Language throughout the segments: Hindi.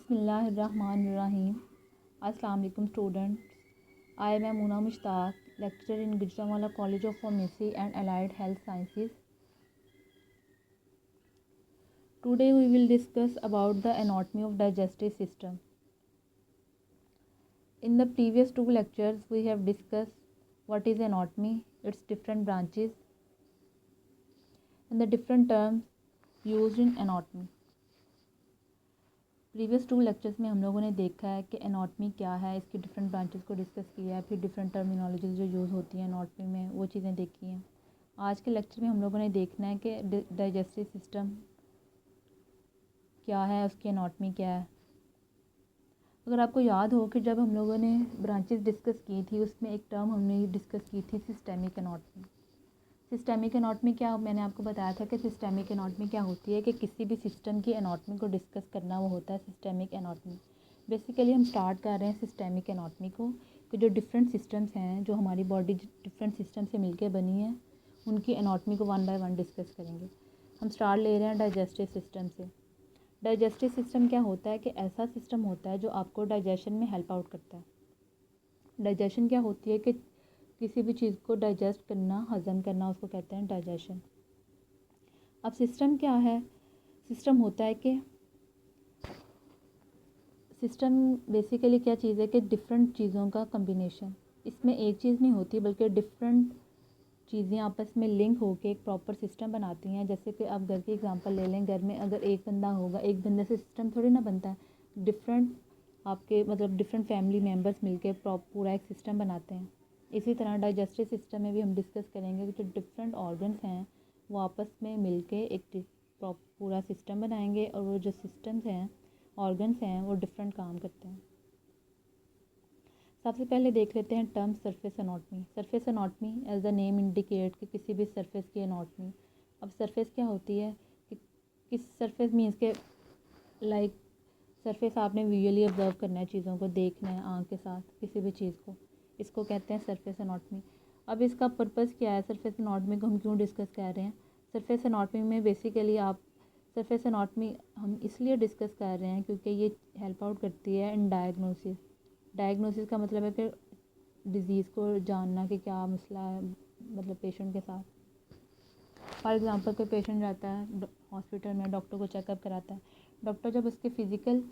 बिस्मिल्लाहिर्रहमानिर्रहीम। अस्सलाम वालेकुम students. I am Muna Mushtaq, lecturer in Gujranwala College of Pharmacy and Allied Health Sciences. Today we will discuss about the anatomy of digestive system. In the previous two lectures we have discussed what is anatomy, its different branches and the different terms used in anatomy. Previous to lectures में हम लोगों ने देखा है कि एनाटॉमी क्या है, इसकी डिफरेंट ब्रांचेस को डिस्कस किया है, फिर डिफरेंट टर्मिनोलॉजीज जो यूज़ होती हैं एनाटॉमी में वो चीज़ें देखी हैं। आज के लेक्चर में हम लोगों ने देखना है कि डाइजेस्टिव सिस्टम क्या है, उसकी एनाटॉमी क्या है। अगर आपको याद हो कि जब हम लोगों ने ब्रांचेस डिस्कस की थी उसमें एक टर्म हमने डिस्कस की थी सिस्टेमिक एनाटॉमी। सिस्टेमिक एनाटॉमी क्या, मैंने आपको बताया था कि सिस्टेमिक एनाटॉमी क्या होती है कि किसी भी सिस्टम की एनाटॉमी को डिस्कस करना वो होता है सिस्टेमिक एनाटॉमी। बेसिकली हम स्टार्ट कर रहे हैं सिस्टेमिक एनाटॉमी को कि जो डिफरेंट सिस्टम्स हैं, जो हमारी बॉडी डिफरेंट सिस्टम से मिलकर बनी है, उनकी एनाटॉमी को वन बाय वन डिस्कस करेंगे। हम स्टार्ट ले रहे हैं डाइजेस्टिव सिस्टम से। डाइजेस्टिव सिस्टम क्या होता है कि ऐसा सिस्टम होता है जो आपको डाइजेशन में हेल्प आउट करता है। डाइजेशन क्या होती है कि किसी भी चीज़ को डाइजेस्ट करना, हज़म करना, उसको कहते हैं डाइजेशन। अब सिस्टम क्या है? सिस्टम होता है कि सिस्टम बेसिकली क्या चीज़ है कि डिफरेंट चीज़ों का कम्बिनेशन। इसमें एक चीज़ नहीं होती बल्कि डिफरेंट चीज़ें आपस में लिंक होकर एक प्रॉपर सिस्टम बनाती हैं। जैसे कि आप घर की एग्जांपल ले लें, घर में अगर एक बंदा होगा, एक बंदे से सिस्टम थोड़ी ना बनता है। डिफरेंट आपके मतलब डिफरेंट फैमिली मेम्बर्स मिलकर पूरा एक सिस्टम बनाते हैं। इसी तरह डाइजेस्टिव सिस्टम में भी हम डिस्कस करेंगे कि जो डिफरेंट ऑर्गन्स हैं वो आपस में मिलके एक पूरा सिस्टम बनाएंगे और वो जो सिस्टम्स हैं, ऑर्गन्स हैं, वो डिफरेंट काम करते हैं। सबसे पहले देख लेते हैं term surface anatomy. Surface anatomy as the name indicate कि किसी भी सरफेस की एनाटॉमी। अब सरफेस क्या होती है कि किस सरफेस मीन्स के लाइक सरफेस आपने विजुअली ऑब्जर्व करना है, चीज़ों को देखना है आँख के साथ, किसी भी चीज़ को, इसको कहते हैं सरफेस एनाटॉमी। अब इसका पर्पस क्या है? सरफेस एनाटॉमी को हम क्यों डिस्कस कर रहे हैं? सरफेस एनाटॉमी में बेसिकली आप सरफेस एनाटॉमी हम इसलिए डिस्कस कर रहे हैं क्योंकि ये हेल्प आउट करती है इन डायग्नोसिस। डायग्नोसिस का मतलब है कि डिज़ीज़ को जानना कि क्या मसला है मतलब पेशेंट के साथ। फॉर एग्ज़ाम्पल कोई पेशेंट जाता है हॉस्पिटल में, डॉक्टर को चेकअप कराता है। डॉक्टर जब उसके फिज़िकल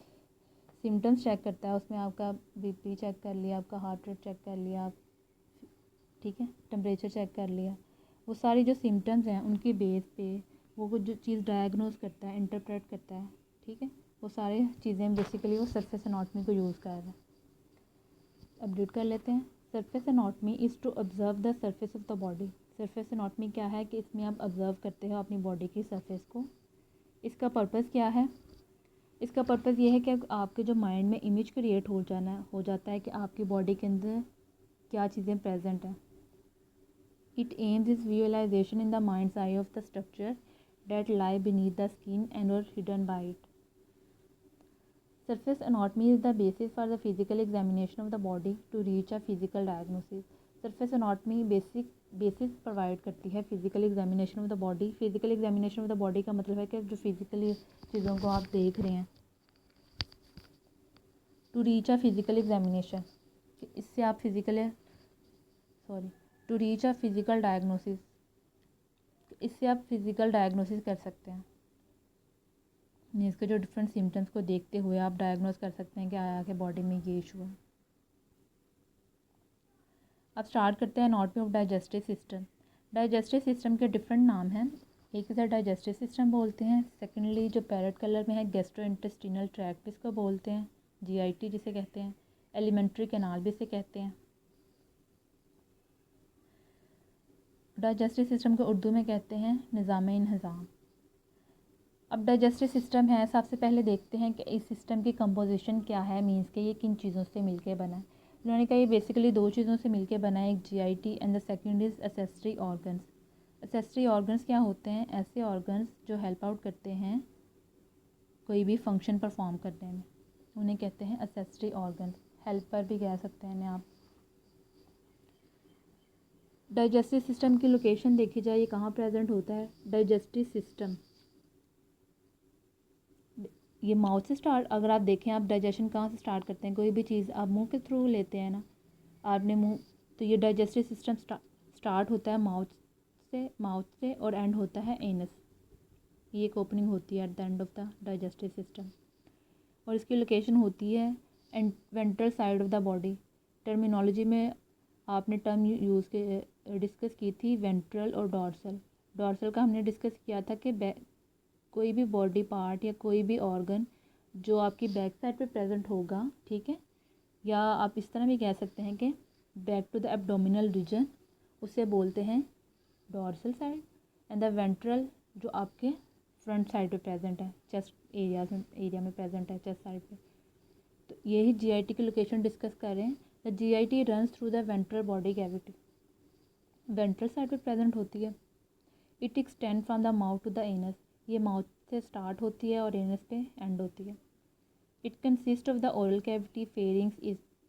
सिम्टम्स चेक करता है, उसमें आपका बीपी चेक कर लिया, आपका हार्ट रेट चेक कर लिया, ठीक है, टेम्परेचर चेक कर लिया, वो सारी जो सिम्टम्स हैं उनकी बेस पे वो जो चीज़ डायग्नोज करता है, इंटरप्रेट करता है, ठीक है, वो सारी चीज़ें बेसिकली वो सरफेस एनाटॉमी को यूज़ कर रहा है। अपडेट कर लेते हैं। Surface anatomy is to observe the surface of the body. Surface anatomy क्या है कि इसमें आप ऑब्जर्व करते हो अपनी बॉडी की सरफेस को। इसका पर्पस क्या है? इसका पर्पस ये है कि आपके जो माइंड में इमेज क्रिएट हो जाता है कि आपकी बॉडी के अंदर क्या चीज़ें प्रेजेंट हैं। It aims is visualization in the mind's eye of the structure that lie beneath the skin and और hidden by it. Surface anatomy is the basis for the physical examination of the body to reach a physical diagnosis. Surface anatomy basis provide करती है physical examination of the body. Physical examination of the body का मतलब है कि जो फिजिकली चीज़ों को आप देख रहे हैं, to reach a physical examination, इससे आप to reach a physical diagnosis, इससे आप फिजिकल डायग्नोसिस कर सकते हैं। इसके जो डिफरेंट सिम्टम्स को देखते हुए आप डायग्नोज कर सकते हैं कि आया कि बॉडी में ये इशू है। अब स्टार्ट करते हैं anatomy of digestive system. Digestive system के डिफरेंट नाम हैं। एक इसे डाइजेस्टिव सिस्टम बोलते हैं, सेकेंडली जो पैरेट कलर में है गैस्ट्रोइंटेस्टिनल ट्रैक्ट इसको बोलते हैं, जीआईटी जिसे कहते हैं, एलिमेंट्री कैनाल भी इसे कहते हैं। डाइजेस्टिव सिस्टम को उर्दू में कहते हैं निज़ाम-ए-इंहिज़ाम। अब डाइजेस्टिव सिस्टम है, सबसे पहले देखते हैं कि इस सिस्टम की कंपोजिशन क्या है, मीन्स के ये किन चीज़ों से मिलके बना है। उन्होंने कहा ये बेसिकली दो चीज़ों से मिलके बना है, एक GIT and the second is accessory organs. Accessory organs क्या होते हैं? ऐसे ऑर्गन्स जो हेल्प आउट करते हैं कोई भी फंक्शन परफॉर्म करने में, उन्हें कहते हैं एसेसरी ऑर्गन्स। हेल्पर भी कह सकते हैं इन्हें आप। डाइजेस्टिव सिस्टम की लोकेशन देखी जाए, ये कहाँ प्रेजेंट होता है? डाइजेस्टिव सिस्टम ये माउथ से स्टार्ट, अगर आप देखें आप डाइजेशन कहाँ से स्टार्ट करते हैं, कोई भी चीज़ आप मुंह के थ्रू लेते हैं ना, आपने मुंह, तो ये डाइजेस्टिव सिस्टम स्टार्ट होता है माउथ से और एंड होता है एनस। ये एक ओपनिंग होती है at the end of the digestive system, और इसकी लोकेशन होती है and ventral side of the body. Terminology में आपने टर्म डिस्कस की थी वेंट्रल और डॉर्सल। डॉर्सल का हमने डिस्कस किया था कि कोई भी बॉडी पार्ट या कोई भी ऑर्गन जो आपकी बैक साइड पे प्रेजेंट होगा, ठीक है, या आप इस तरह भी कह सकते हैं कि back to the abdominal region, उसे बोलते हैं dorsal side. And the ventral जो आपके फ्रंट साइड पे प्रेजेंट है, चेस्ट एरिया में प्रेजेंट है, चेस्ट साइड पे। तो यही जीआईटी की लोकेशन डिस्कस कर रहे हैं। The GIT runs through the ventral body cavity, ventral side पे प्रेजेंट होती है। It extend from the mouth to the anus, ये माउथ से स्टार्ट होती है और एनस पे एंड होती है। It consist of the oral cavity, pharynx,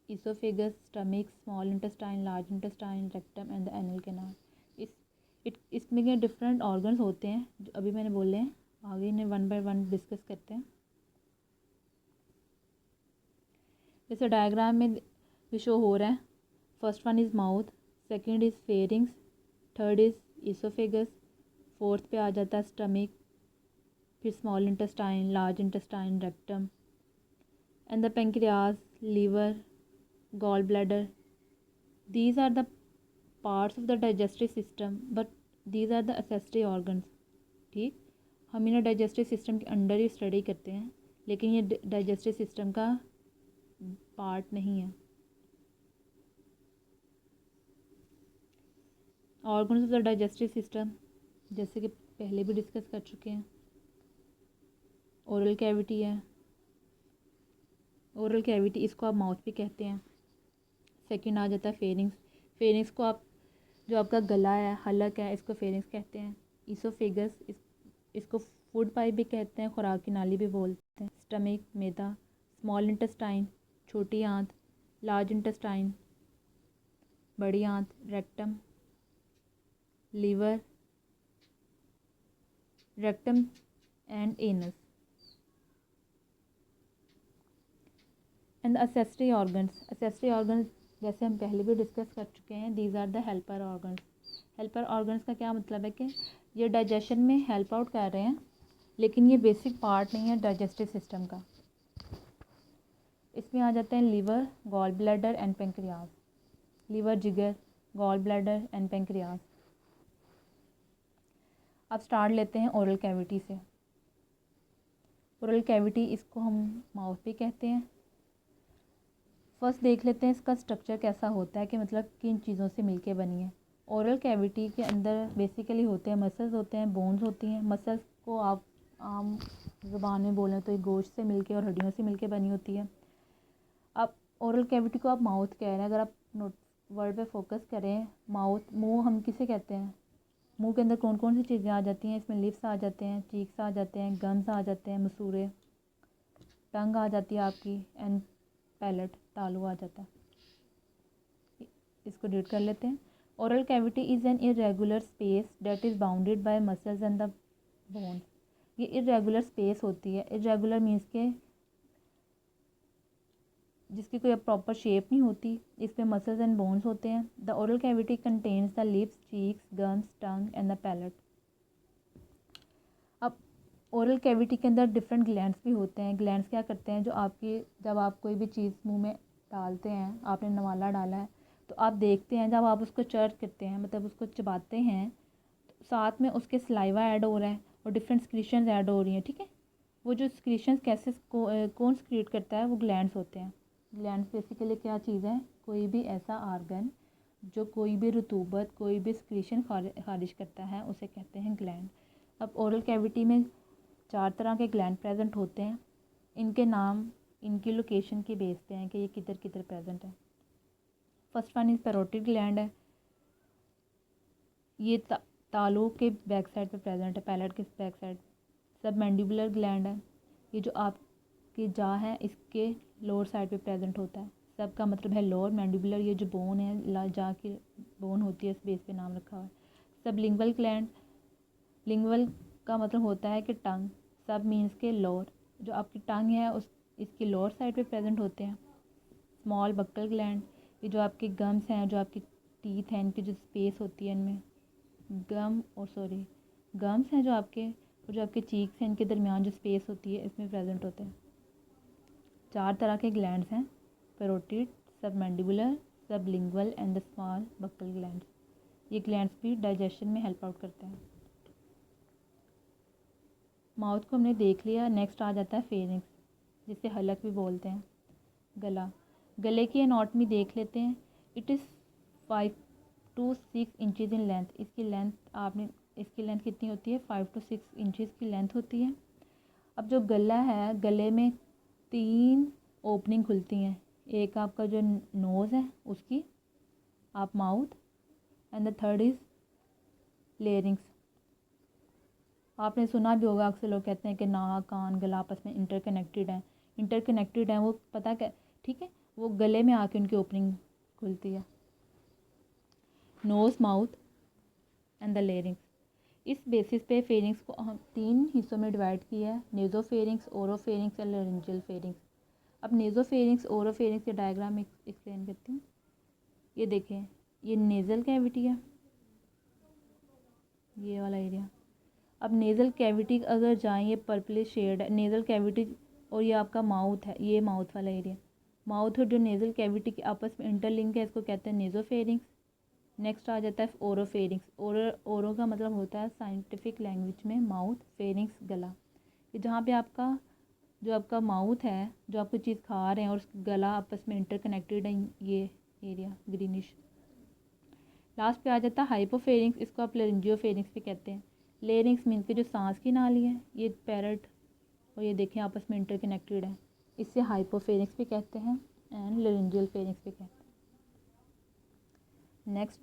oesophagus, stomach, small intestine, large intestine, rectum and the anal canal. इसमें क्या डिफरेंट ऑर्गन्स होते हैं जो अभी मैंने बोले हैं, आगे इन्हें वन बाय वन डिस्कस करते हैं। जैसे डायग्राम में भी शो हो रहा है, first one is mouth, second is pharynx, third is oesophagus, fourth पे आ जाता है स्टमक, फिर small intestine, large intestine, rectum and the pancreas, liver, gall bladder. These are the parts of the digestive system but these are the accessory organs. ठीक, हम इन्हें डाइजेस्टिव सिस्टम के अंडर ही स्टडी करते हैं, लेकिन ये डाइजेस्टिव सिस्टम का पार्ट नहीं है। Organs of the digestive system जैसे कि पहले भी डिस्कस कर चुके हैं, ओरल कैविटी है, ओरल कैविटी इसको आप माउथ भी कहते हैं। सेकंड आ जाता है फेरिंग्स, फेरिंग्स को आप जो आपका गला है, हलक है, इसको फेरिंग्स कहते हैं। इसोफेगस, इसको फूड पाइप भी कहते हैं, खुराक की नाली भी बोलते हैं। स्टमक, मैदा, स्मॉल इंटेस्टाइन, छोटी आंत, लार्ज इंटेस्टाइन, बड़ी आंत, rectum, liver, rectum and anus and accessory organs. Accessory organs जैसे हम पहले भी डिस्कस कर चुके हैं, these are the helper organs. Helper organs का क्या मतलब है कि ये डाइजेशन में हेल्प आउट कर रहे हैं, लेकिन ये बेसिक पार्ट नहीं है डाइजेस्टिव सिस्टम का। इसमें आ जाते हैं liver, gall bladder and pancreas. Liver, जिगर, गॉल ब्लैडर एंड पेंक्रियाज। अब स्टार्ट लेते हैं ओरल कैविटी से। ओरल कैविटी इसको हम माउथ भी कहते हैं। फर्स्ट देख लेते हैं इसका स्ट्रक्चर कैसा होता है, कि मतलब किन चीज़ों से मिलके बनी है। ओरल कैविटी के अंदर बेसिकली होते हैं मसल्स होते हैं, बोन्स होती हैं। मसल्स को आप आम ज़ुबान में बोलें तो ये गोश्त से मिलके और हड्डियों से मिलके बनी होती है। अब ओरल कैविटी को आप माउथ कह रहे हैं, अगर आप नोट वर्ड पे फोकस करें, माउथ, मुंह हम किसे कहते हैं, मुंह के अंदर कौन कौन सी चीज़ें आ जाती हैं, इसमें लिप्स आ जाते हैं, चीक्स आ जाते हैं, गम्स आ जाते हैं, मसूरे, टंग आ जाती है आपकी, एंड पैलेट, तालू आ जाता है। इसको रीड कर लेते हैं। Oral cavity is an irregular space that is bounded by muscles and the bones. ये इरेगुलर स्पेस होती है। इरेगुलर मीन्स के जिसकी कोई प्रॉपर शेप नहीं होती, इसमें मसल्स एंड बोन्स होते हैं। The oral cavity contains the lips, cheeks, gums, tongue and the palate. अब ओरल कैविटी के अंदर डिफरेंट ग्लैंड्स भी होते हैं। ग्लैंड्स क्या करते हैं, जो आपकी, जब आप कोई भी चीज़ मुंह में डालते हैं, आपने नवाला डाला है, तो आप देखते हैं जब आप उसको चर्च करते हैं, मतलब उसको चबाते हैं, तो साथ में उसके सलाइवा ऐड हो रहा है और डिफरेंट स्क्रीशंस ऐड हो रही हैं। ठीक है, वो जो स्क्रीशंस कैसे कौन स्क्रीट करता है, वो ग्लैंड्स होते हैं। ग्लैंड्स बेसिकली क्या चीज़ है, कोई भी ऐसा आर्गन जो कोई भी रतूबत, कोई भी स्क्रीशन खारिज करता है, उसे कहते हैं ग्लैंड। अब ओरल कैविटी में 4 तरह के ग्लैंड प्रेजेंट होते हैं। इनके नाम इनकी लोकेशन के बेस पे हैं कि ये किधर किधर प्रेजेंट है। First one is parotid gland है, ये तालू के बैक साइड पे प्रेजेंट है, पैलेट के बैक साइड। सब मैंडिबुलर ग्लैंड है, ये जो आपकी जा है इसके लोअर साइड पे प्रेजेंट होता है। सब का मतलब है लोअर। मैंडिबुलर ये जो बोन है, जा की बोन होती है, इस बेस पे नाम रखा हुआ है। सब लिंगुअल ग्लैंड, लिंगुअल का मतलब होता है कि टंग, सब मीन्स के लोअर। जो आपकी टंग है उस इसकी लोअर साइड पे प्रेजेंट होते हैं। स्मॉल बक्कल ग्लैंड, ये जो आपके गम्स हैं, जो आपकी टीथ हैं, इनकी जो स्पेस होती है इनमें गम्स हैं जो आपके, और जो आपके चीक्स हैं इनके दरमियान जो स्पेस होती है इसमें प्रेजेंट होते हैं। 4 तरह के ग्लैंड्स हैं, parotid, submandibular, sublingual and the small buccal glands. ये ग्लैंड्स भी डाइजेशन में हेल्प आउट करते हैं। माउथ को हमने देख लिया। नेक्स्ट आ जाता है फेरिंग्स, जिसे हलक भी बोलते हैं। गले की एनाटॉमी देख लेते हैं। It is 5 to 6 inches in length. इसकी लेंथ कितनी होती है? 5 to 6 इंचज़ की लेंथ होती है। अब जो गला है, गले में 3 ओपनिंग खुलती हैं। एक आपका जो नोज़ है उसकी, आप mouth, and the third is larynx. आपने सुना भी होगा, अक्सर लोग कहते हैं कि नाक, कान, गला आपस में इंटरकनेक्टेड हैं। वो पता क्या, ठीक है, वो गले में आके उनकी ओपनिंग खुलती है। Nose, mouth and the larynx. इस बेसिस पे फेरिंग्स को हम 3 हिस्सों में डिवाइड किया है, nasopharynx, oropharynx and laryngeal pharynx. अब नेज़ोफेरिंग्स, ओरोफेरिंग्स के डायग्राम में एक्सप्लेन करती हूँ। ये देखें, ये नेज़ल कैविटी है, ये वाला एरिया। अब नेज़ल कैविटी अगर जाएँ, ये पर्पलिश शेड है नेज़ल कैविटी, और ये आपका माउथ है, ये माउथ वाला एरिया। माउथ और जो नेज़ल कैविटी के आपस में इंटरलिंक है, इसको कहते हैं नेज़ोफेरिंग्स। नेक्स्ट आ जाता है ओरोफेरिंग्स। ओरो का मतलब होता है साइंटिफिक लैंग्वेज में माउथ, फेरिंग्स गला। ये जहाँ पे जो आपका माउथ है, जो आप कोई चीज़ खा रहे हैं, और गला आपस में इंटरकनेक्टेड है, ये एरिया ग्रीनिश। लास्ट पे आ जाता है हाइपोफेरिंग्स, इसको आप लेरिंजियोफेरिंग्स भी कहते हैं। लेरिंग्स मीन्स के जो सांस की नाली है, ये पैरट और ये देखें आपस में इंटरकनेक्टेड है, इससे हाइपोफेरिंग्स भी कहते हैं एंड लेरिंजियल फेरिंग्स भी कहते हैं। नेक्स्ट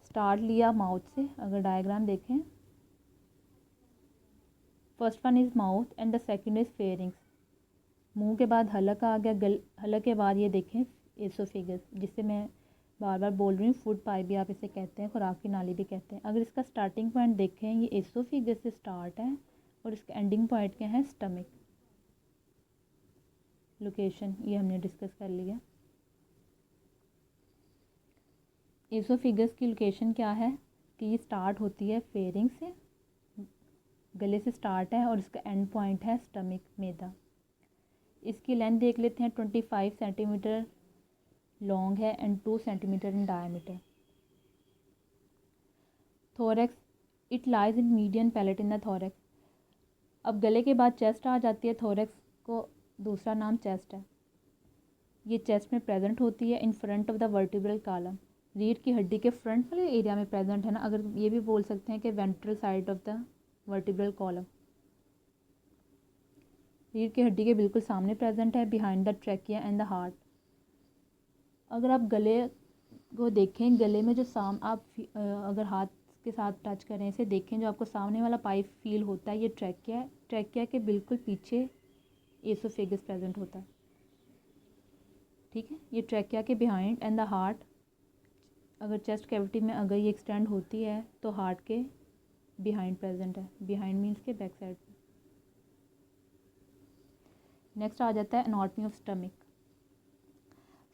स्टार्ट लिया माउथ से, अगर डायग्राम देखें, first one is mouth and the second is pharynx. मुंह के बाद हलक आ गया, हलक के बाद ये देखें एसोफेगस, जिससे मैं बार बार बोल रही हूँ, फूड पाइप भी आप इसे कहते हैं, खुराक की नाली भी कहते हैं। अगर इसका स्टार्टिंग पॉइंट देखें, ये एसोफेगस से स्टार्ट है और इसका एंडिंग पॉइंट क्या है? स्टमक। लोकेशन ये हमने डिस्कस कर लिया। एसोफेगस की लोकेशन क्या है कि ये स्टार्ट होती है फेरिंग से, गले से स्टार्ट है, और इसका एंड पॉइंट है स्टमक, मैदा। इसकी लेंथ देख लेते हैं, 25 सेंटीमीटर लॉन्ग है and 2 centimetre in diameter. Thorax, it lies in median palate in the thorax. अब गले के बाद चेस्ट आ जाती है, थोरैक्स को दूसरा नाम चेस्ट है। ये चेस्ट में प्रेजेंट होती है in front of the vertebral column, रीढ़ की हड्डी के फ्रंट वाले एरिया में प्रेजेंट है ना। अगर ये भी बोल सकते हैं कि ventral side of the vertebral column, रीढ़ की हड्डी के बिल्कुल सामने प्रेजेंट है, behind the trachea and the heart. अगर आप गले को देखें, गले में जो अगर हाथ के साथ टच करें, इसे देखें, जो आपको सामने वाला पाइप फील होता है, ये ट्रैकिया है। ट्रैकिया के बिल्कुल पीछे एसोफेगस प्रेजेंट होता है, ठीक है। ये ट्रैकिया के बिहाइंड एंड द हार्ट, अगर चेस्ट कैविटी में अगर ये एक्सटेंड होती है तो हार्ट के बिहाइंड प्रेजेंट है। बिहाइंड मीन्स के बैक साइड। नेक्स्ट आ जाता है एनाटॉमी ऑफ स्टमक।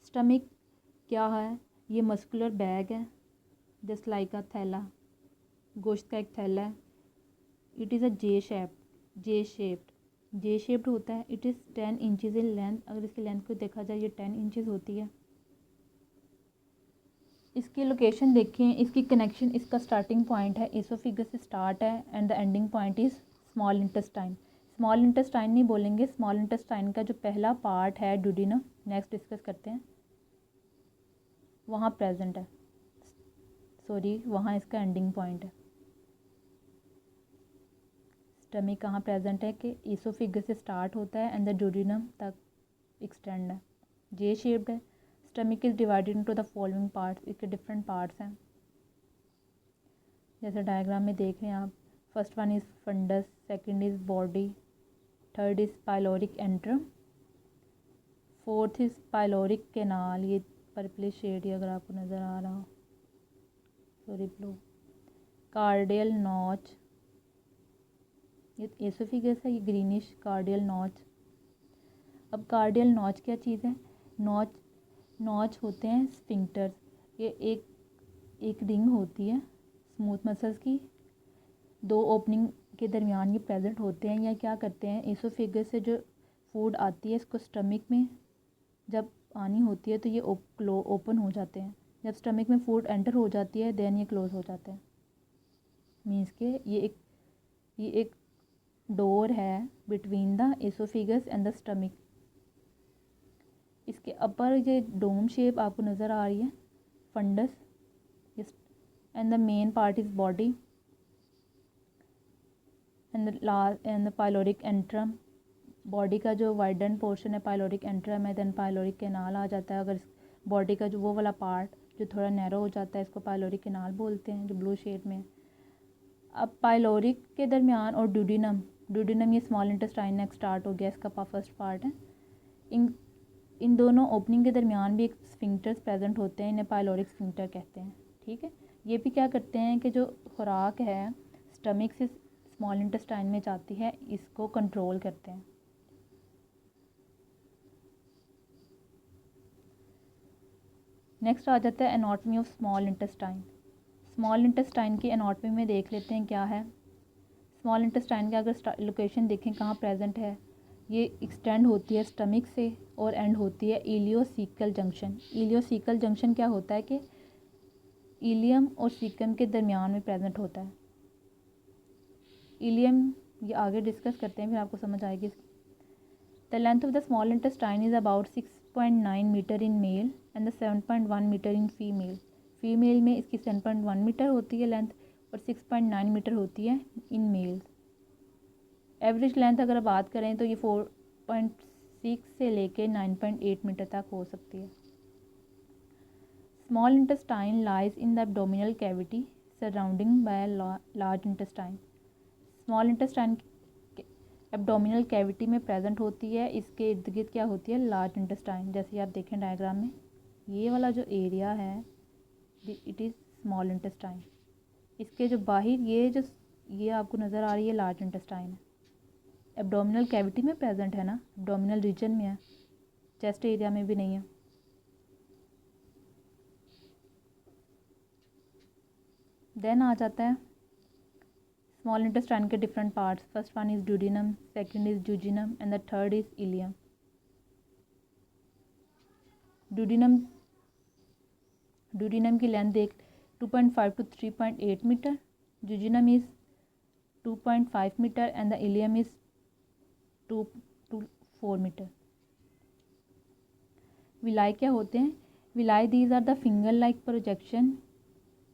स्टमक क्या है? ये मस्कुलर बैग है, जस्ट लाइक अ थैला, गोश्त का एक थैला है। It is a J shaped होता है। It is 10 inches in length. अगर इसकी लेंथ को देखा जाए, ये 10 इंचज़ होती है। इसकी लोकेशन देखें, इसकी कनेक्शन, इसका स्टार्टिंग पॉइंट है एसोफेगस से स्टार्ट है and the ending point is small intestine. Small intestine नहीं बोलेंगे, स्मॉल इंटेस्टाइन का जो पहला पार्ट है ड्यूडेनम, नेक्स्ट डिस्कस करते हैं, वहाँ प्रेजेंट है, वहाँ इसका एंडिंग पॉइंट है। स्टमक कहाँ प्रेजेंट है कि एसोफेगस से स्टार्ट होता है एंड द ड्यूडेनम तक एक्सटेंड है, जे शेप्ड है। Stomach is divided into the following parts, इसके डिफरेंट पार्ट्स हैं, जैसे डायग्राम में देख रहे हैं आप। First one is fundus, second is body, third is pyloric antrum, fourth is pyloric canal, ये पर्पलिश शेड अगर आपको नज़र आ रहा हो, ब्लू, कार्डियल नॉच, ये एसोफिगस है, ये ग्रीनिश कार्डियल नॉच। अब कार्डियल नॉच क्या चीज़ है? नॉच होते हैं स्फिंक्टर्स। ये एक रिंग होती है स्मूथ मसल्स की, दो ओपनिंग के दरमियान ये प्रेजेंट होते हैं। या क्या करते हैं, एसोफेगस से जो फूड आती है इसको स्टमक में जब आनी होती है तो ये ओपन हो जाते हैं। जब स्टमक में फूड एंटर हो जाती है देन ये क्लोज हो जाते हैं। मीन्स के ये एक डोर है between the oesophagus and the stomach. इसके अपर ये डोम शेप आपको नज़र आ रही है, fundus, and the main part is body and the pyloric antrum. Body का जो वाइडन पोर्शन है पाइलोरिक एंट्रम है, देन पाइलोरिक कैनाल आ जाता है। अगर बॉडी का जो वो वाला पार्ट जो थोड़ा नैरो हो जाता है इसको पाइलोरिक कैनाल बोलते हैं, जो ब्लू शेड में। अब पाइलोरिक के दरमियान और ड्यूडिनम ये स्मॉल इंटेस्टाइन नेक्स्ट स्टार्ट हो गया, इसका फर्स्ट पार्ट है। इन दोनों ओपनिंग के दरमियान भी एक स्फिंक्टर्स प्रेजेंट होते हैं, इन्हें पाइलोरिक स्फिंक्टर कहते हैं। ठीक है, ये भी क्या करते हैं कि जो खुराक है स्टमक से स्मॉल इंटेस्टाइन में जाती है इसको कंट्रोल करते हैं। नेक्स्ट आ जाता है anatomy of small intestine. Small intestine की एनाटॉमी में देख लेते हैं क्या है। स्मॉल इंटेस्टाइन का अगर लोकेशन देखें कहाँ प्रेजेंट है, ये एक्सटेंड होती है स्टमक से और एंड होती है इलियोसीकल जंक्शन। इलियोसीकल जंक्शन क्या होता है कि इलियम और सीकम के दरमियान में प्रेजेंट होता है। इलियम ये आगे डिस्कस करते हैं फिर आपको समझ आएगी। The length of the small intestine is about 6.9 metre in male and the 7.1 metre in female. Female में इसकी 7.1 मीटर होती है लेंथ और 6.9 मीटर होती है इन मेल। एवरेज लेंथ अगर बात करें तो ये 4.6 से लेके 9.8 मीटर तक हो सकती है। Small intestine lies in the abdominal cavity surrounding by large intestine. Small intestine abdominal cavity में प्रेजेंट होती है, इसके इर्द गिर्द क्या होती है लार्ज इंटेस्टाइन। जैसे आप देखें डायग्राम में ये वाला जो एरिया है इट इज़ स्मॉल इंटेस्टाइन। इसके जो बाहर ये आपको नज़र आ रही है लार्ज इंटेस्टाइन है। एब्डोमिनल कैविटी में प्रेजेंट है ना, एब्डोमिनल रीजन में है, चेस्ट एरिया में भी नहीं है। देन आ जाता है स्मॉल इंटेस्टाइन के different parts. First one is duodenum, second is jejunum and the third is ileum. Duodenum की लेंथ देख 2.5 to 3.8 meter, jejunum is 2.5 meter and the ileum is 2 to 4 meter. Villi क्या होते हैं? Villi these are the finger like projection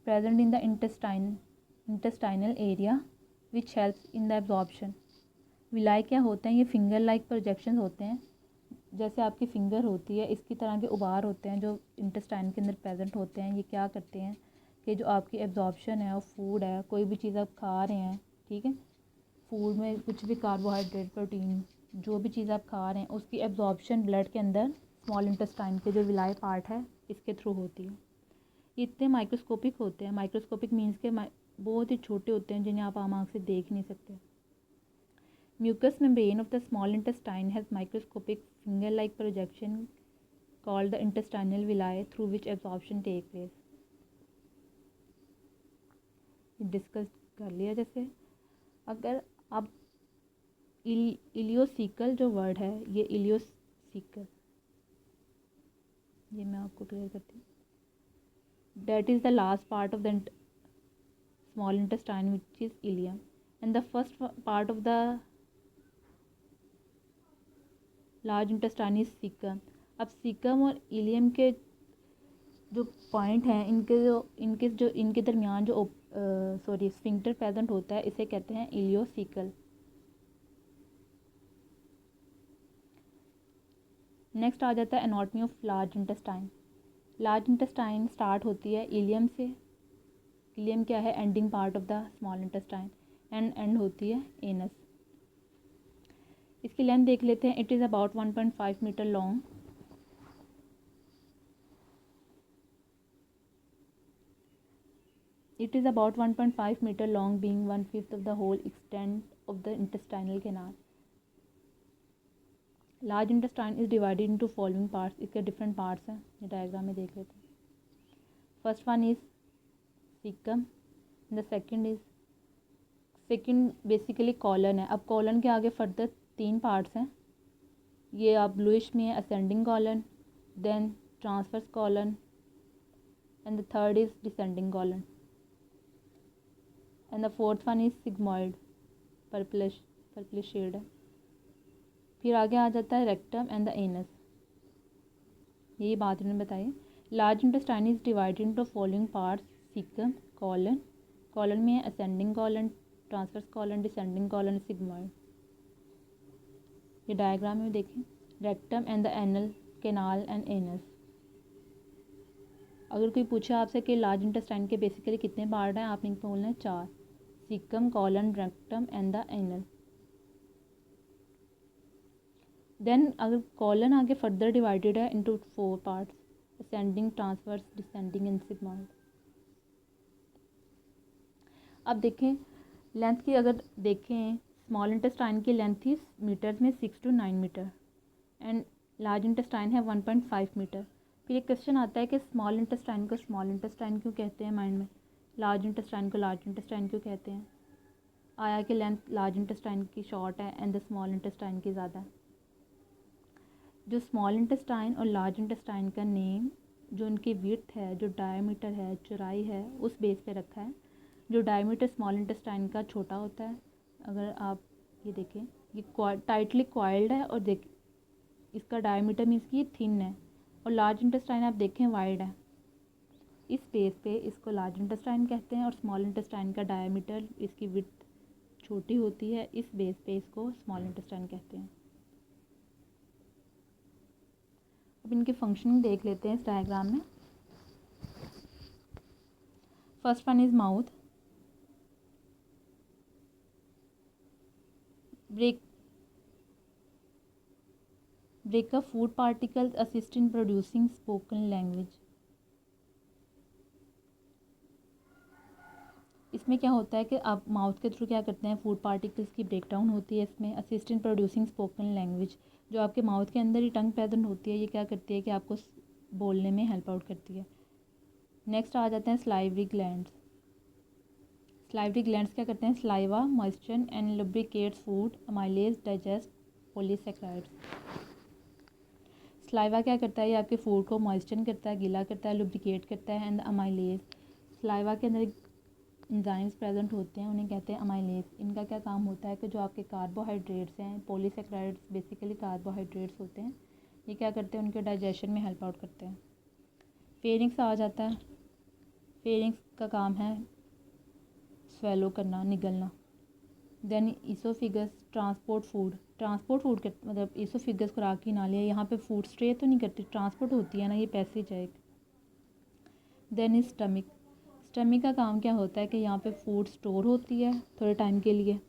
present in the intestinal area which helps in the absorption. Villi क्या होते हैं? ये फिंगर लाइक प्रोजेक्शन होते हैं, जैसे आपकी फिंगर होती है इसकी तरह के उबार होते हैं जो इंटेस्टाइन के अंदर प्रेजेंट होते हैं। ये क्या करते हैं कि जो आपकी एब्जॉर्प्शन है और फूड है, कोई भी चीज़ आप खा रहे हैं, ठीक है, फूड में कुछ भी कार्बोहाइड्रेट प्रोटीन जो भी चीज़ आप खा रहे हैं उसकी एब्जॉर्प्शन ब्लड के अंदर स्मॉल इंटेस्टाइन के जो विलाई पार्ट है इसके थ्रू होती है। इतने माइक्रोस्कोपिक होते हैं। माइक्रोस्कोपिक मीन्स के बहुत ही छोटे होते हैं जिन्हें आप आम आँख से देख नहीं सकते। Mucous membrane of the small intestine has microscopic finger-like projection called the intestinal villi through which absorption take place. Discuss कर लिया। जैसे अगर आप इलियोसिकल जो वर्ड है ये इलियोसिकल, ये मैं आपको क्लियर करती हूँ। That is the last part of the small intestine which is ileum and the first part of the large intestine is caecum. अब सीकम और इलियम के जो पॉइंट हैं इनके दरमियान जो स्फिंक्टर प्रेजेंट होता है इसे कहते हैं इलियोसिकल। नेक्स्ट आ जाता है anatomy of large intestine. Large intestine start होती है इलियम से। इलियम क्या है? Ending part of the small intestine end होती है एनस। इसकी लेंथ देख लेते हैं। It is about 1.5 metre long. It is about 1.5 meter long, being 1/5 of the whole extent of the intestinal canal. Large intestine is divided into following parts. इसके डिफरेंट पार्ट्स हैं, ये डायग्राम में देख लेते हैं. First one is caecum, the second basically colon है. अब कॉलन के आगे फर्दर 3 पार्ट्स हैं. ये आप ब्लूइश में है, ascending colon, then transverse colon, and the third is descending colon, and the fourth one is sigmoid, purplish shade है. फिर आगे आ जाता है रेक्टम एंड द एनस. यही बात इन्होंने बताई. Large intestine is divided into following parts: caecum, colon, colon में ascending colon, transverse colon, descending colon, sigmoid. ये डायग्राम में देखें. Rectum and the anal canal and anus. अगर कोई पूछे आपसे कि लार्ज इंटेस्टाइन के बेसिकली कितने पार्ट हैं, आपने बोलना है 4: caecum, colon, rectum and the anal. Then अगर कॉलन आगे फर्दर डिवाइडेड है into 4 parts: ascending, transverse, descending and sigmoid. अब देखें लेंथ की. अगर देखें स्मॉल इंटेस्टाइन की लेंथ थी मीटर्स में 6 to 9 metre and large intestine है 1.5 मीटर. फिर एक क्वेश्चन आता है कि स्मॉल इंटेस्टाइन को स्मॉल इंटेस्टाइन क्यों कहते हैं माइंड में, लार्ज इंटेस्टाइन को लार्ज इंटेस्टाइन क्यों कहते हैं. आया कि लेंथ लार्ज इंटेस्टाइन की शॉर्ट है एंड द स्मॉल इंटेस्टाइन की ज़्यादा है. जो स्मॉल इंटेस्टाइन और लार्ज इंटेस्टाइन का नेम, जो उनकी विड्थ है, जो डायमीटर है, चौड़ाई है, उस बेस पे रखा है. जो डायमीटर स्मॉल इंटेस्टाइन का छोटा होता है. अगर आप ये देखें, ये टाइटली कॉइल्ड है और इसका डायमीटर मीन्स कि ये थिन है. और लार्ज इंटेस्टाइन आप देखें वाइड है. इस बेस पे इसको लार्ज इंटेस्टाइन कहते हैं. और स्मॉल इंटेस्टाइन का डायमीटर, इसकी विड्थ छोटी होती है. इस बेस पे इसको स्मॉल इंटेस्टाइन कहते हैं. अब इनकी फंक्शनिंग देख लेते हैं इस डायग्राम में. First one is mouth. break up food particles, assist in producing spoken language. इसमें क्या होता है कि आप माउथ के थ्रू क्या करते हैं, फूड पार्टिकल्स की ब्रेक डाउन होती है इसमें. Assist in producing spoken language, जो आपके माउथ के अंदर ही टंग प्रेजेंट होती है, ये क्या करती है कि आपको बोलने में हेल्प आउट करती है. नेक्स्ट आ जाते हैं स्लाइवरी ग्लैंड्स. स्लाइवरी ग्लैंड्स क्या करते हैं, saliva moisture and lubricates food, amylase digest polysaccharides. Saliva क्या करता है, ये आपके फूड को मॉइस्चर करता है, गीला करता है, लुब्रिकेट करता है. एंड अमाइलेज, स्लाइवा के अंदर एंजाइम्स प्रेजेंट होते हैं, उन्हें कहते हैं अमाइलेज. इनका क्या काम होता है कि जो आपके कार्बोहाइड्रेट्स हैं, पॉलीसेकेराइड्स बेसिकली कार्बोहाइड्रेट्स होते हैं, ये क्या करते हैं, उनके डाइजेशन में हेल्प आउट करते हैं. फेरिंग्स आ जाता है. फेरिंग्स का काम है स्वेलो करना, निगलना. Then esophagus, transport food. Transport food के मतलब ईसोफिगस खुराक की नाली है, यहाँ पे फूड स्टे तो नहीं करती, ट्रांसपोर्ट होती है ना, ये पैसेज है एक. Then is स्टमिक. स्टमिक का काम क्या होता है कि यहाँ पे फूड स्टोर होती है थोड़े टाइम के लिए.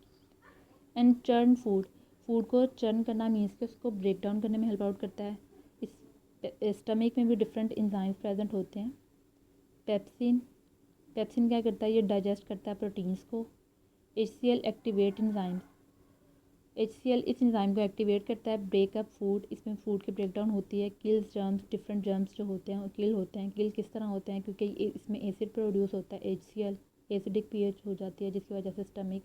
एंड चर्न फूड, फूड को चर्न करना मीन्स कि उसको ब्रेक डाउन करने में हेल्प आउट करता है. इस स्टमिक में भी डिफरेंट एंजाइम्स प्रेजेंट होते हैं. पेप्सिन, पेप्सिन क्या करता है, ये डाइजेस्ट करता है प्रोटीन्स को. HCl एक्टिवेट एंजाइम्स, HCl इस एंजाइम को एक्टिवेट करता है. ब्रेकअप फूड, इसमें फूड की ब्रेक डाउन होती है. किल्स जर्म्स, डिफरेंट जर्म्स जो होते हैं किल होते हैं. किल किस तरह होते हैं, क्योंकि इसमें एसिड प्रोड्यूस होता है. HCl एसिडिक pH हो जाती है, जिसकी वजह से स्टमक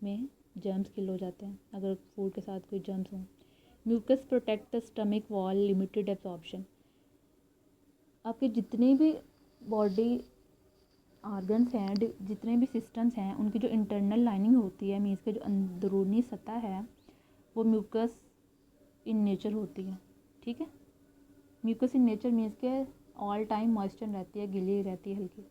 में जर्म्स किल हो जाते हैं अगर फूड के साथ कोई जर्म्स हों. Mucus protect the stomach wall, limited absorption. आपके जितने भी बॉडी ऑर्गन्स हैं, जितने भी सिस्टम्स हैं, उनकी जो इंटरनल लाइनिंग होती है, मीन्स के जो अंदरूनी सतह है, वो म्यूकस इन नेचर होती है. ठीक है, म्यूकस इन नेचर मीन्स के ऑल टाइम मॉइस्चर रहती है, गीली रहती है हल्की.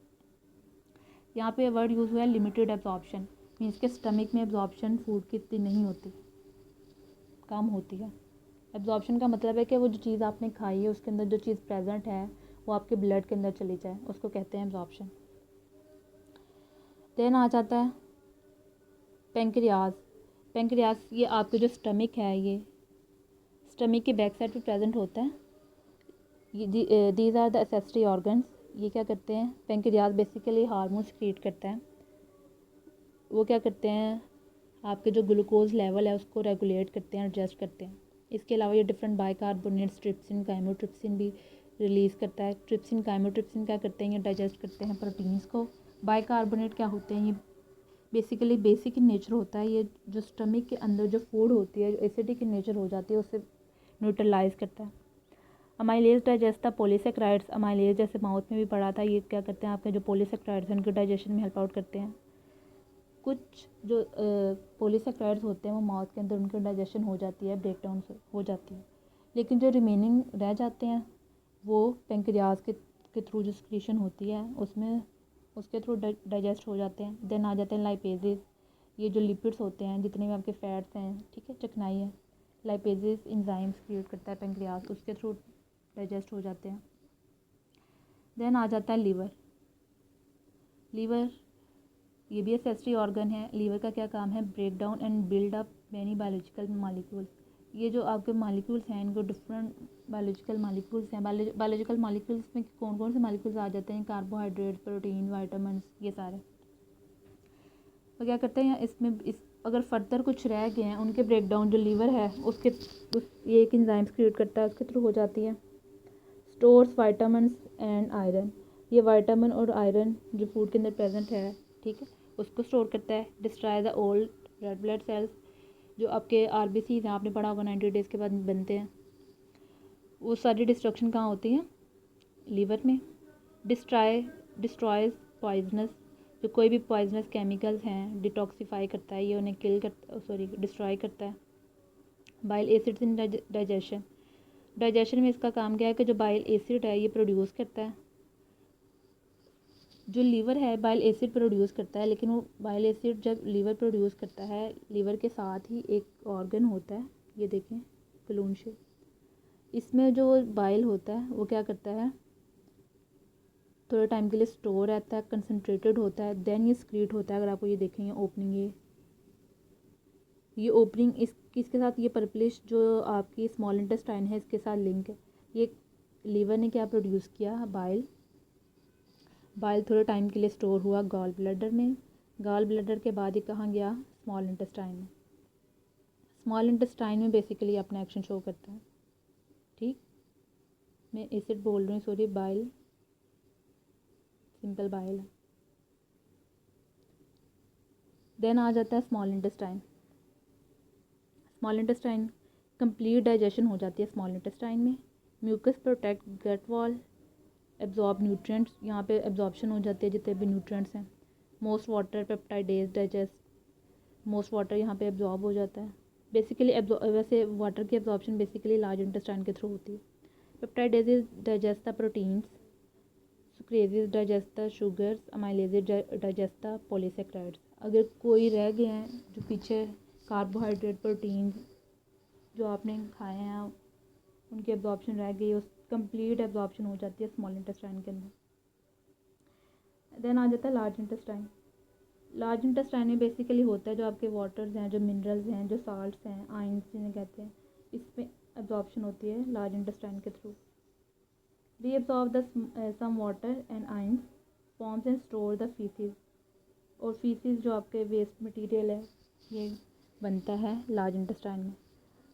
यहाँ पे वर्ड यूज़ हुआ है लिमिटेड एब्जॉर्प्शन, मीन्स के स्टमक में एब्जॉर्प्शन फूड की इतनी नहीं होती, कम होती है. एब्जॉर्प्शन का मतलब है कि वो जो चीज़ आपने खाई है उसके अंदर जो चीज़ प्रेजेंट है वो आपके ब्लड के अंदर चली जाए, उसको कहते हैं एब्जॉर्प्शन. देन आ जाता है पेंक्रियाज. पेंक्रियाज ये आपके जो स्टमक है, ये स्टमक के बैक साइड पे प्रेजेंट होता है. These are the accessory organs. ये क्या करते हैं, पेंक्रियाज बेसिकली हार्मोन क्रिएट करता है. वो क्या करते हैं, आपके जो ग्लूकोज लेवल है उसको रेगुलेट करते हैं, एडजस्ट करते हैं। इसके अलावा ये डिफरेंट बाइकार्बोनेट्स, ट्रिप्सिन, काइमोट्रिप्सिन भी रिलीज़ करता है। ट्रिप्सिन, काइमोट्रिप्सिन क्या करते हैं, ये डाइजेस्ट करते हैं प्रोटीन्स को। बाइकार्बोनेट क्या होते हैं, ये बेसिकली बेसिक इन नेचर होता है। ये जो स्टमक के अंदर जो फूड होती है, जो एसिडिक इन नेचर हो जाती है, उसे न्यूट्रलाइज करता है। Amylase digest the polysaccharides, amylase जैसे माउथ में भी पड़ा था, ये क्या करते हैं, आपके जो पॉलीसेक्राइड्स हैं उनके डाइजेशन में हेल्प आउट करते हैं। कुछ जो पॉलीसेक्राइड्स होते हैं वो माउथ के अंदर उनकी डाइजेशन हो जाती है, ब्रेक डाउन हो जाती है, लेकिन जो रिमेनिंग रह जाते हैं वो पेंक्रियाज के थ्रू जो सिक्रीशन होती है उसमें उसके थ्रू डाइजेस्ट हो जाते हैं। देन आ जाते हैं लाइपेजेस, ये जो लिपिड्स होते हैं जितने भी आपके फैट्स हैं, ठीक है, चिकनाई है, लाइपेजेस इंजाइम्स क्रिएट करता है पेंक्रियाज, उसके थ्रू डाइजेस्ट हो जाते हैं। देन आ जाता है लीवर। लीवर ये भी एसेसरी ऑर्गन है। लीवर का क्या काम है, break down and build up many biological molecules. ये जो आपके मालिक्यूल्स हैं इनको डिफरेंट बायोलॉजिकल मालिक्यूल्स हैं। बायोलॉजिकल मालिक्यूल्स में कौन कौन से मालिक्यूल्स आ जाते हैं, कार्बोहाइड्रेट, प्रोटीन, वाइटामिन, ये सारे। तो क्या करते हैं इसमें, अगर फर्दर कुछ रह गए हैं उनके ब्रेक डाउन जो लीवर है ये एक एंजाइम्स क्रिएट करता है, उसके थ्रू हो जाती है। स्टोर्स वाइटामिन एंड आयरन, ये वाइटामिन और आयरन जो फूड के अंदर प्रेजेंट है, ठीक है, उसको स्टोर करता है। Destroy the old red blood cells, जो आपके RBCs हैं, आपने पढ़ा होगा 90 डेज़ के बाद बनते हैं, वो सारी डिस्ट्रक्शन कहाँ होती है, लीवर में। डिस्ट्रॉयज पॉइजनस, जो कोई भी पॉइजनस केमिकल्स हैं डिटॉक्सीफाई करता है, ये उन्हें डिस्ट्रॉय करता है। बाइल एसिड्स इन डाइजेशन में इसका काम क्या है कि जो बाइल एसिड है ये प्रोड्यूस करता है। जो लीवर है बाइल एसिड प्रोड्यूस करता है, लेकिन वो बाइल एसिड जब लीवर प्रोड्यूस करता है, लीवर के साथ ही एक ऑर्गन होता है, ये देखें बलून शेप, इसमें जो बाइल होता है वो क्या करता है, थोड़े टाइम के लिए स्टोर रहता है, कंसनट्रेटेड होता है, देन ये स्क्रीट होता है। अगर आपको ये देखेंगे ओपनिंग, ये ओपनिंग इसके साथ ये पर्पलिश जो आपकी स्मॉल इंटेस्टाइन है इसके साथ लिंक है। ये लीवर ने क्या प्रोड्यूस किया, बाइल थोड़े टाइम के लिए स्टोर हुआ गॉल ब्लैडर में। गॉल ब्लैडर के बाद ये कहाँ गया, स्मॉल इंटेस्टाइन में। स्मॉल इंटेस्टाइन में बेसिकली अपना एक्शन शो करता है, ठीक। मैं एसिड बोल रही हूँ, सॉरी, बाइल सिंपल बाइल है। देन आ जाता है small intestine. Small intestine complete digestion हो जाती है स्मॉल इंटेस्टाइन में। Mucus protect gut wall, absorb nutrients, यहाँ पे एब्जॉर्प्शन हो जाती है जितने भी न्यूट्रिएंट्स हैं। Most water peptidase digest, most water यहाँ पे एब्जॉर्ब हो जाता है। बेसिकली वैसे वाटर की एब्जॉर्प्शन बेसिकली लार्ज इंटेस्टाइन के थ्रू होती है। Peptidase digest the proteins, sucrases digest the sugars, amylases digest the polysaccharides. अगर कोई रह गए हैं जो पीछे कार्बोहाइड्रेट, प्रोटीन जो आपने खाए हैं उनकी एब्जॉर्प्शन रह गई, उस कंप्लीट एब्जॉर्प्शन हो जाती है स्मॉल इंटेस्टाइन के अंदर। देन आ जाता है लार्ज इंटेस्टाइन। लार्ज इंटेस्टाइन में बेसिकली होता है जो आपके वाटर्स हैं, जो मिनरल्स हैं, जो साल्ट्स हैं, आयंस जिन्हें कहते हैं, इसमें एब्जॉर्प्शन होती है लार्ज इंटेस्टाइन के थ्रू। Reabsorb the some water and ions, forms and store the faeces, और फीसिस जो आपके वेस्ट मटेरियल है ये बनता है लार्ज इंटेस्टाइन में।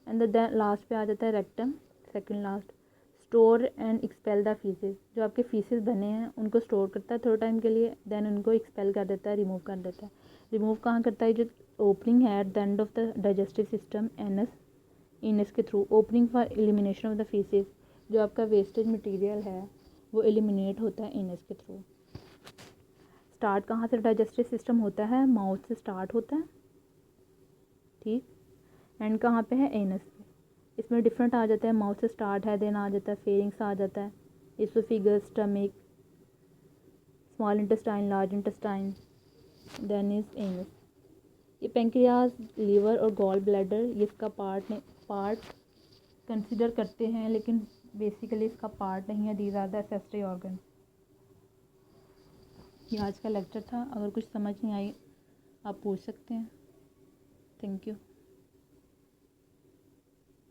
एंड देन लास्ट पे आ जाता है rectum, second last. Store and expel the faeces, जो आपके फीसिस बने हैं उनको स्टोर करता है थोड़े टाइम के लिए, देन उनको एक्सपेल कर देता है, रिमूव कर देता है। रिमूव कहाँ करता है, जो ओपनिंग है at the end of the digestive system, anus के through, opening for elimination of the faeces, जो आपका वेस्टेज मटेरियल है वो एलिमिनेट होता है इनस के थ्रू। स्टार्ट कहाँ से डाइजेस्टिव सिस्टम होता है, माउथ से स्टार्ट होता है, ठीक, एंड कहाँ पे है, एनस पे। इसमें डिफरेंट आ जाता है, माउथ से स्टार्ट है, देन आ जाता है फेरिंग्स आ जाता है, oesophagus, stomach, small intestine, large intestine, then is anus. ये पेंक्रियाज, लीवर और गॉल ब्लैडर ये इसका पार्ट कंसिडर करते हैं, लेकिन बेसिकली इसका पार्ट नहीं है। These are the accessory organ. ये आज का लेक्चर था, अगर कुछ समझ नहीं आई आप पूछ सकते हैं। Thank you.